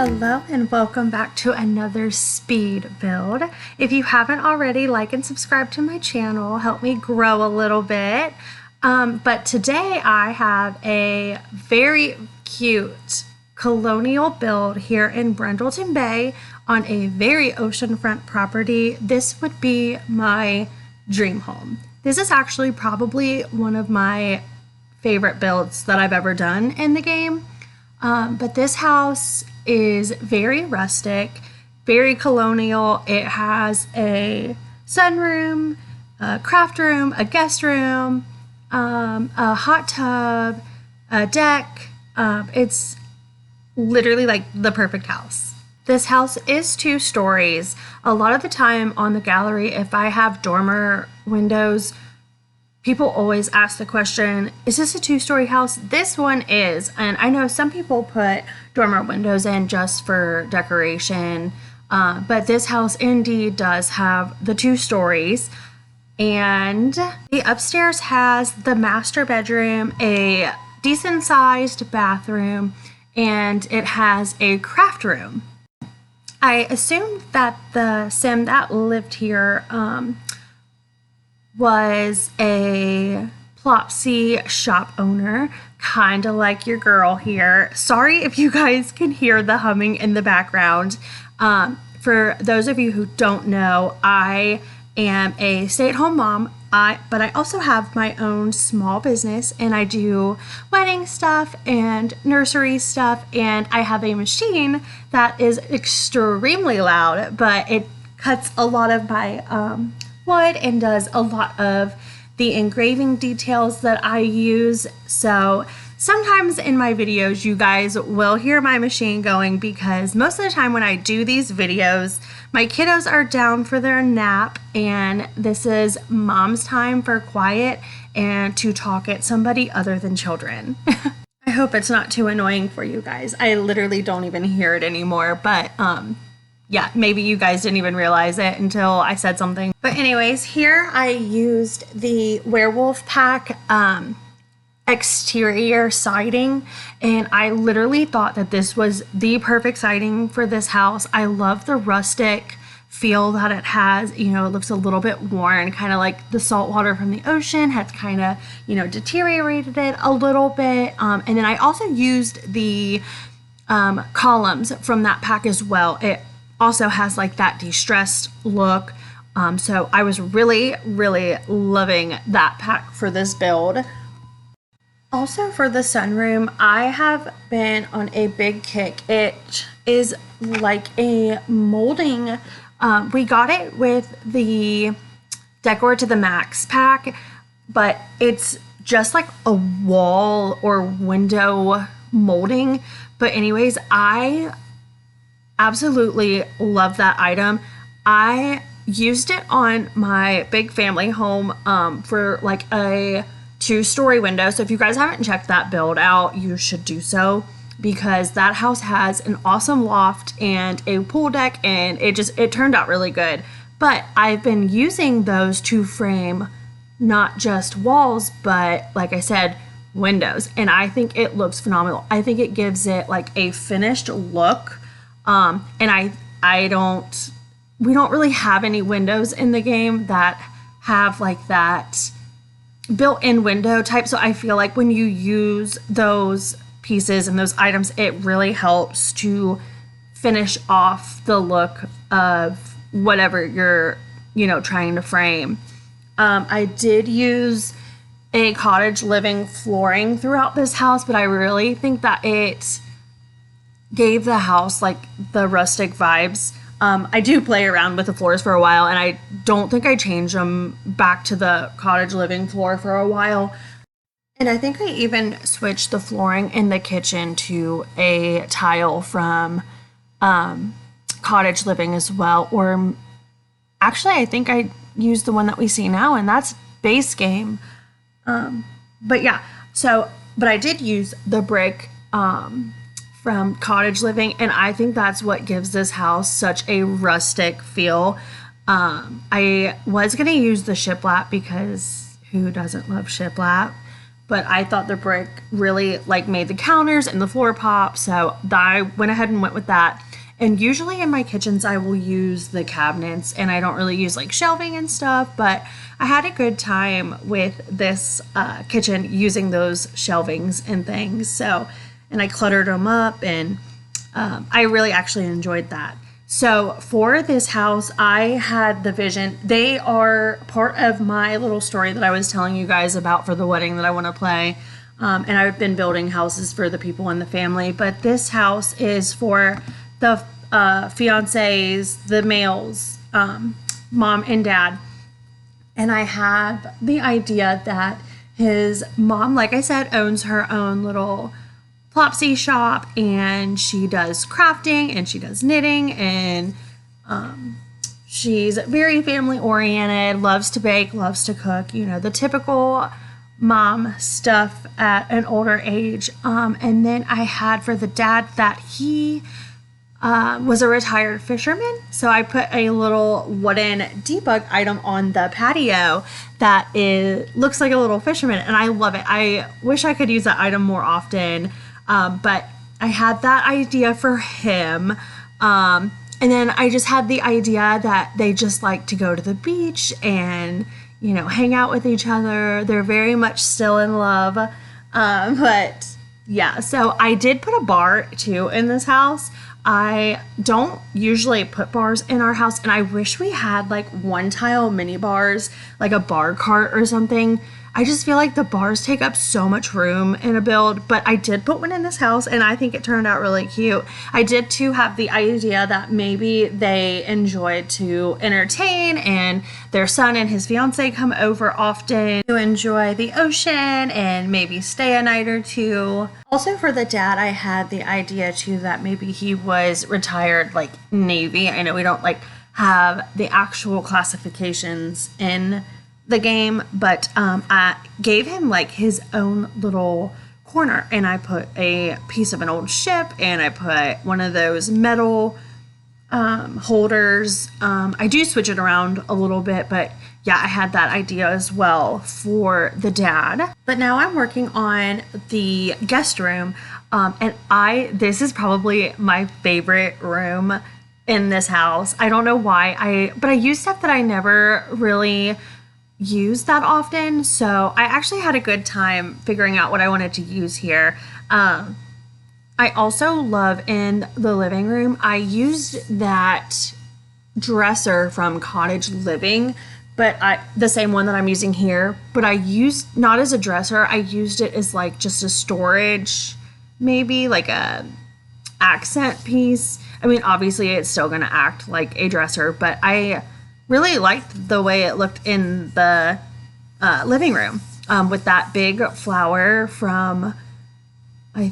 Hello and welcome back to another speed build. If you haven't already, like and subscribe to my channel, help me grow a little bit. But today I have a very cute colonial build here in Brindleton Bay on a very oceanfront property. This would be my dream home. This is actually probably one of my favorite builds that I've ever done in the game. But this house is very rustic, very colonial. It has a sunroom, a craft room, a guest room, a hot tub, a deck. It's literally like the perfect house. This house is 2 stories. A lot of the time on the gallery, if I have dormer windows, people always ask the question, is this a 2-story house? This one is, and I know some people put dormer windows in just for decoration, but this house indeed does have the 2 stories. And the upstairs has the master bedroom, a decent sized bathroom, and it has a craft room. I assumed that the sim that lived here was a Plopsy shop owner, kind of like your girl here. Sorry if you guys can hear the humming in the background. For those of you who don't know, I am a stay-at-home mom, but I also have my own small business, and I do wedding stuff and nursery stuff, and I have a machine that is extremely loud, but it cuts a lot of my wood and does a lot of the engraving details that I use. So sometimes in my videos you guys will hear my machine going, because most of the time when I do these videos my kiddos are down for their nap, and this is mom's time for quiet and to talk at somebody other than children. I hope it's not too annoying for you guys. I literally don't even hear it anymore, but yeah, maybe you guys didn't even realize it until I said something. But anyways, here I used the Werewolf Pack exterior siding, and I literally thought that this was the perfect siding for this house. I love the rustic feel that it has. You know, it looks a little bit worn, kind of like the salt water from the ocean has kind of, you know, deteriorated it a little bit. And then I also used the columns from that pack as well. It also has like that distressed look. So I was really loving that pack for this build. Also for the sunroom, I have been on a big kick. It is like a molding. We got it with the Decor to the Max pack, but it's just like a wall or window molding. But anyways, I absolutely love that item. I used it on my big family home for like a 2-story window. So if you guys haven't checked that build out, you should do so, because that house has an awesome loft and a pool deck, and it turned out really good. But I've been using those to frame not just walls, but like I said, windows, and I think it looks phenomenal. I think it gives it like a finished look. And we don't really have any windows in the game that have like that built-in window type. So I feel like when you use those pieces and those items, it really helps to finish off the look of whatever you're, you know, trying to frame. I did use a cottage living flooring throughout this house, but I really think that it gave the house like the rustic vibes. I do play around with the floors for a while, and I don't think I changed them back to the cottage living floor for a while. And I think I even switched the flooring in the kitchen to a tile from cottage living as well. Or actually, I think I used the one that we see now, and that's base game. But yeah, but I did use the brick from cottage living, and I think that's what gives this house such a rustic feel. I was going to use the shiplap, because who doesn't love shiplap? but I thought the brick really like made the counters and the floor pop, so I went ahead and went with that. And usually in my kitchens, I will use the cabinets, and I don't really use like shelving and stuff, but I had a good time with this kitchen using those shelvings and things. So, and I cluttered them up, and I really actually enjoyed that. So for this house, I had the vision. They are part of my little story that I was telling you guys about for the wedding that I want to play. And I've been building houses for the people in the family, but this house is for the fiancés, the males, mom and dad. And I have the idea that his mom, like I said, owns her own little Plopsy shop, and she does crafting and she does knitting, and she's very family oriented, loves to bake, loves to cook, you know, the typical mom stuff at an older age. And then I had for the dad that he was a retired fisherman. So I put a little wooden debug item on the patio that looks like a little fisherman, and I love it. I wish I could use that item more often. But I had that idea for him. And then I just had the idea that they just like to go to the beach and, you know, hang out with each other. They're very much still in love. But yeah, so I did put a bar too in this house. I don't usually put bars in our house, and I wish we had like one tile mini bars, like a bar cart or something. I just feel like the bars take up so much room in a build, but I did put one in this house, and I think it turned out really cute. I did too have the idea that maybe they enjoyed to entertain, and their son and his fiance come over often to enjoy the ocean and maybe stay a night or two. Also for the dad, I had the idea too that maybe he was retired like Navy. I know we don't like have the actual classifications in the game, but I gave him like his own little corner, and I put a piece of an old ship, and I put one of those metal holders. I do switch it around a little bit, but yeah, I had that idea as well for the dad. But now I'm working on the guest room, and this is probably my favorite room in this house. I don't know why, but I use stuff that I never really use that often, so I actually had a good time figuring out what I wanted to use here. I also love in the living room, I used that dresser from Cottage Living, but the same one that I'm using here, but I used not as a dresser, I used it as like just a storage, maybe like a accent piece. I mean, obviously it's still gonna act like a dresser, but I really liked the way it looked in the living room with that big flower from, I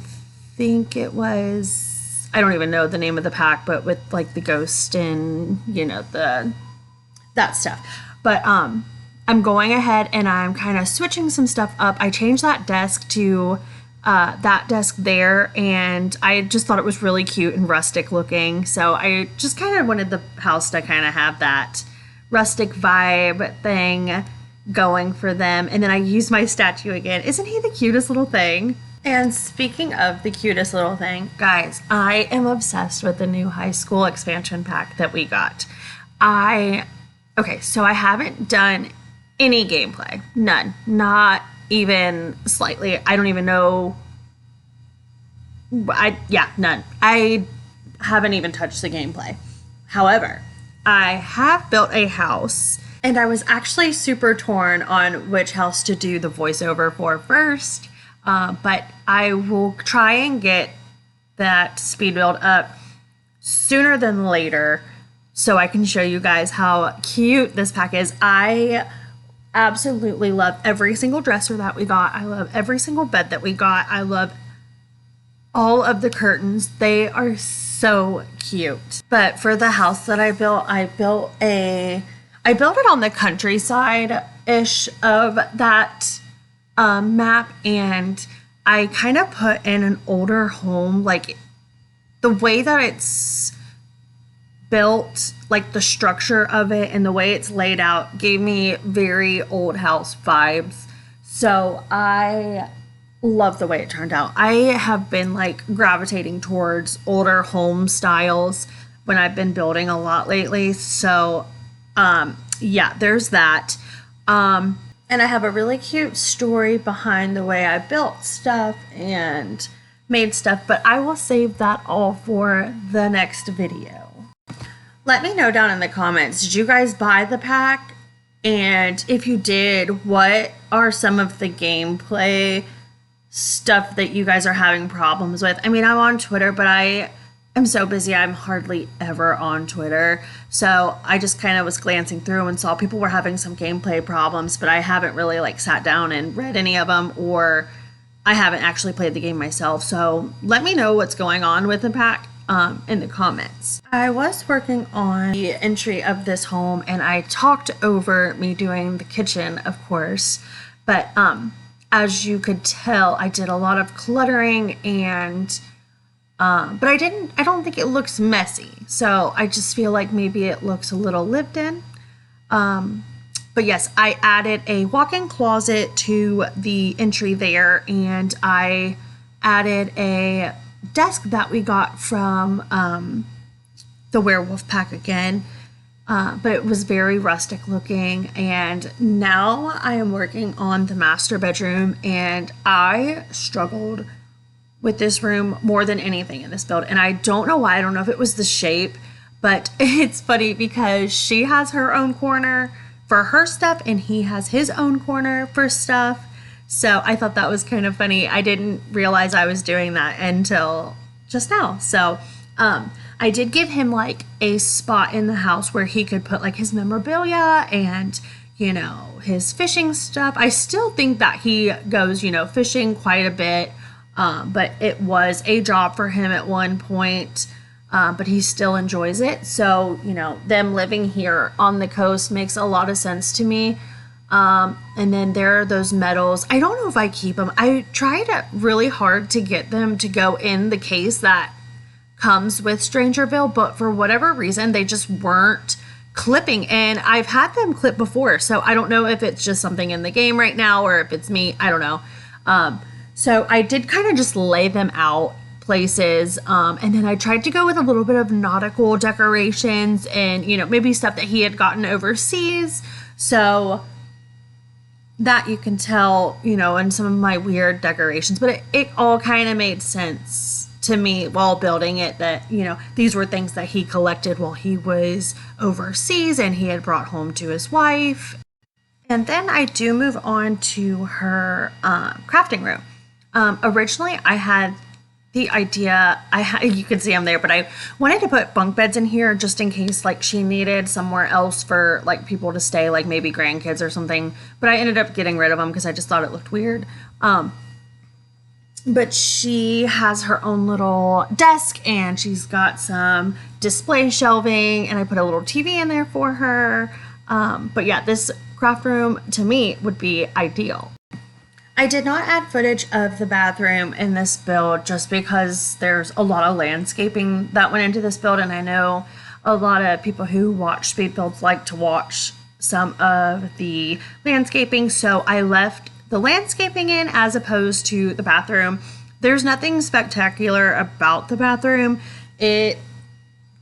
think it was, I don't even know the name of the pack, but with like the ghost and, you know, that stuff. But I'm going ahead and I'm kind of switching some stuff up. I changed that desk to that desk there, and I just thought it was really cute and rustic looking. So I just kind of wanted the house to kind of have that rustic vibe thing going for them. And then I used my statue again. Isn't he the cutest little thing? And speaking of the cutest little thing, guys, I am obsessed with the new high school expansion pack that we got. Okay, so I haven't done any gameplay. None. Not even slightly. I don't even know. None. I haven't even touched the gameplay. However, I have built a house, and I was actually super torn on which house to do the voiceover for first, but I will try and get that speed build up sooner than later so I can show you guys how cute this pack is. I absolutely love every single dresser that we got. I love every single bed that we got. I love all of the curtains. They are so cute. But for the house that I built it on the countryside-ish of that map, and I kind of put in an older home. Like the way that it's built, like the structure of it and the way it's laid out gave me very old house vibes. So I love the way it turned out. I have been like gravitating towards older home styles when I've been building a lot lately. So yeah, there's that. And I have a really cute story behind the way I built stuff and made stuff, but I will save that all for the next video. Let me know down in the comments, did you guys buy the pack? And if you did, what are some of the gameplay stuff that you guys are having problems with? I mean, I'm on Twitter, but I am so busy, I'm hardly ever on Twitter. So I just kind of was glancing through and saw people were having some gameplay problems, but I haven't really like sat down and read any of them, or I haven't actually played the game myself. So let me know what's going on with the pack in the comments. I was working on the entry of this home and I talked over me doing the kitchen, of course, but as you could tell, I did a lot of cluttering and but I don't think it looks messy. So I just feel like maybe it looks a little lived in. But yes, I added a walk-in closet to the entry there, and I added a desk that we got from the Werewolf pack again. But it was very rustic looking, and now I am working on the master bedroom, and I struggled with this room more than anything in this build, and I don't know why. I don't know if it was the shape, but it's funny because she has her own corner for her stuff and he has his own corner for stuff. So I thought that was kind of funny. I didn't realize I was doing that until just now. So I did give him like a spot in the house where he could put like his memorabilia and, you know, his fishing stuff. I still think that he goes, you know, fishing quite a bit. But it was a job for him at one point, but he still enjoys it. So, you know, them living here on the coast makes a lot of sense to me. And then there are those medals. I don't know if I keep them. I tried really hard to get them to go in the case that comes with Strangerville, but for whatever reason, they just weren't clipping. And I've had them clip before, so I don't know if it's just something in the game right now or if it's me. I don't know. So I did kind of just lay them out places. And then I tried to go with a little bit of nautical decorations and, you know, maybe stuff that he had gotten overseas. So that you can tell, you know, in some of my weird decorations, but it all kind of made sense to me while building it that, you know, these were things that he collected while he was overseas and he had brought home to his wife. And then I do move on to her crafting room. Originally, I had the idea, you can see them there, but I wanted to put bunk beds in here just in case like she needed somewhere else for like people to stay, like maybe grandkids or something. But I ended up getting rid of them because I just thought it looked weird. But she has her own little desk and she's got some display shelving and I put a little TV in there for her. But yeah, this craft room to me would be ideal. I did not add footage of the bathroom in this build just because there's a lot of landscaping that went into this build, and I know a lot of people who watch speed builds like to watch some of the landscaping, so I left the landscaping in as opposed to the bathroom. There's nothing spectacular about the bathroom. It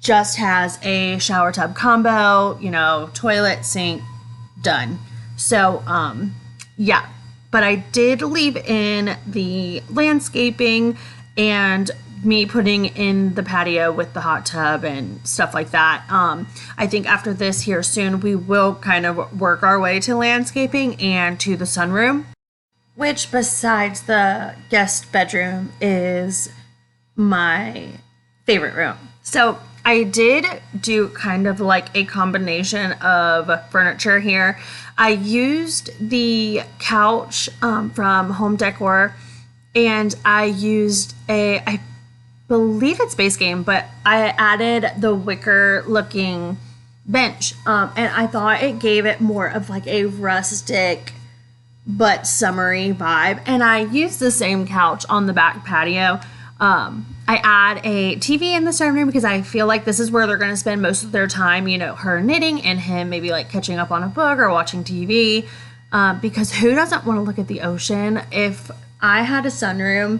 just has a shower tub combo, you know, toilet, sink, done. So, yeah. But I did leave in the landscaping and me putting in the patio with the hot tub and stuff like that. I think after this here soon, we will kind of work our way to landscaping and to the sunroom, which besides the guest bedroom is my favorite room. So I did do kind of like a combination of furniture here. I used the couch from Home Decor, and I used I believe it's base game, but I added the wicker looking bench, and I thought it gave it more of like a rustic but summery vibe. And I used the same couch on the back patio. I add a TV in the certain room because I feel like this is where they're going to spend most of their time, you know, her knitting and him maybe like catching up on a book or watching TV. because who doesn't want to look at the ocean? If I had a sunroom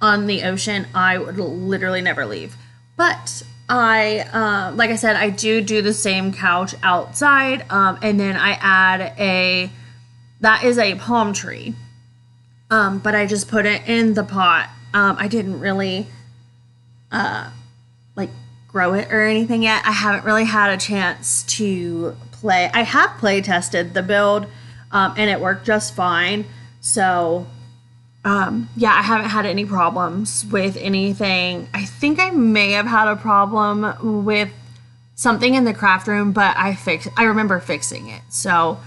on the ocean, I would literally never leave. But like I said, I do the same couch outside, and then I add that is a palm tree, but I just put it in the pot. I didn't really like grow it or anything yet. I haven't really had a chance to play. I have play tested the build, and it worked just fine. So yeah, I haven't had any problems with anything. I think I may have had a problem with something in the craft room, but I remember fixing it. So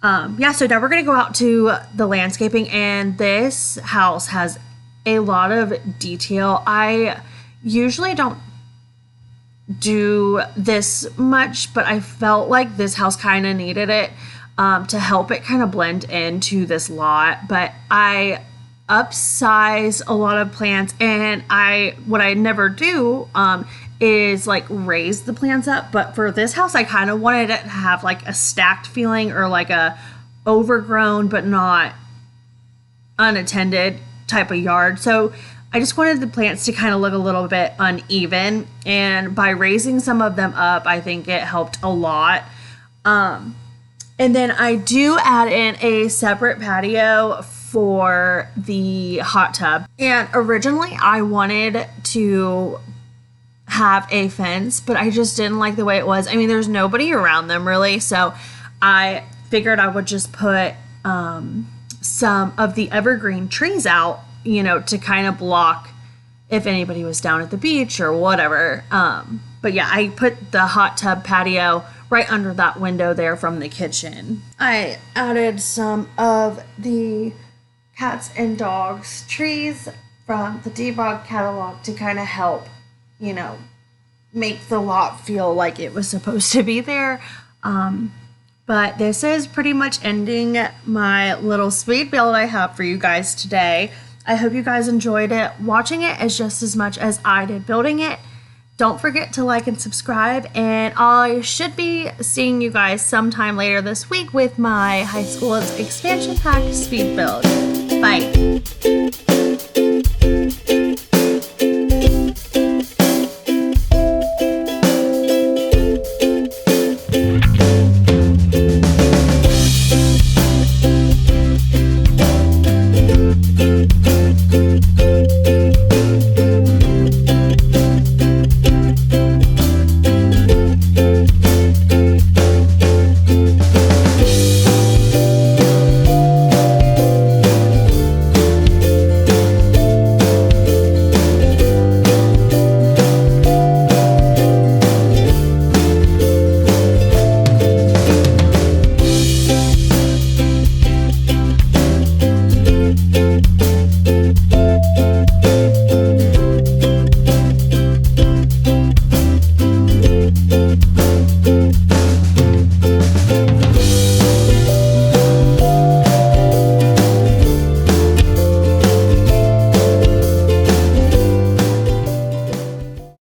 yeah, so now we're gonna go out to the landscaping, and this house has a lot of detail. I usually don't do this much, but I felt like this house kind of needed it to help it kind of blend into this lot. But I upsize a lot of plants, and what I never do is like raise the plants up. But for this house, I kind of wanted it to have like a stacked feeling, or like a overgrown but not unattended type of yard. So I just wanted the plants to kind of look a little bit uneven, and by raising some of them up, I think it helped a lot. And then I do add in a separate patio for the hot tub. And originally I wanted to have a fence, but I just didn't like the way it was. I mean, there's nobody around them really, so I figured I would just put some of the evergreen trees out, to kind of block if anybody was down at the beach or whatever. But yeah, I put the hot tub patio right under that window there from the kitchen. I added some of the cats and dogs trees from the Debug catalog to kind of help, make the lot feel like it was supposed to be there. But this is pretty much ending my little speed build I have for you guys today. I hope you guys enjoyed it. Watching it as just as much as I did building it. Don't forget to like and subscribe, and I should be seeing you guys sometime later this week with my high school expansion pack speed build.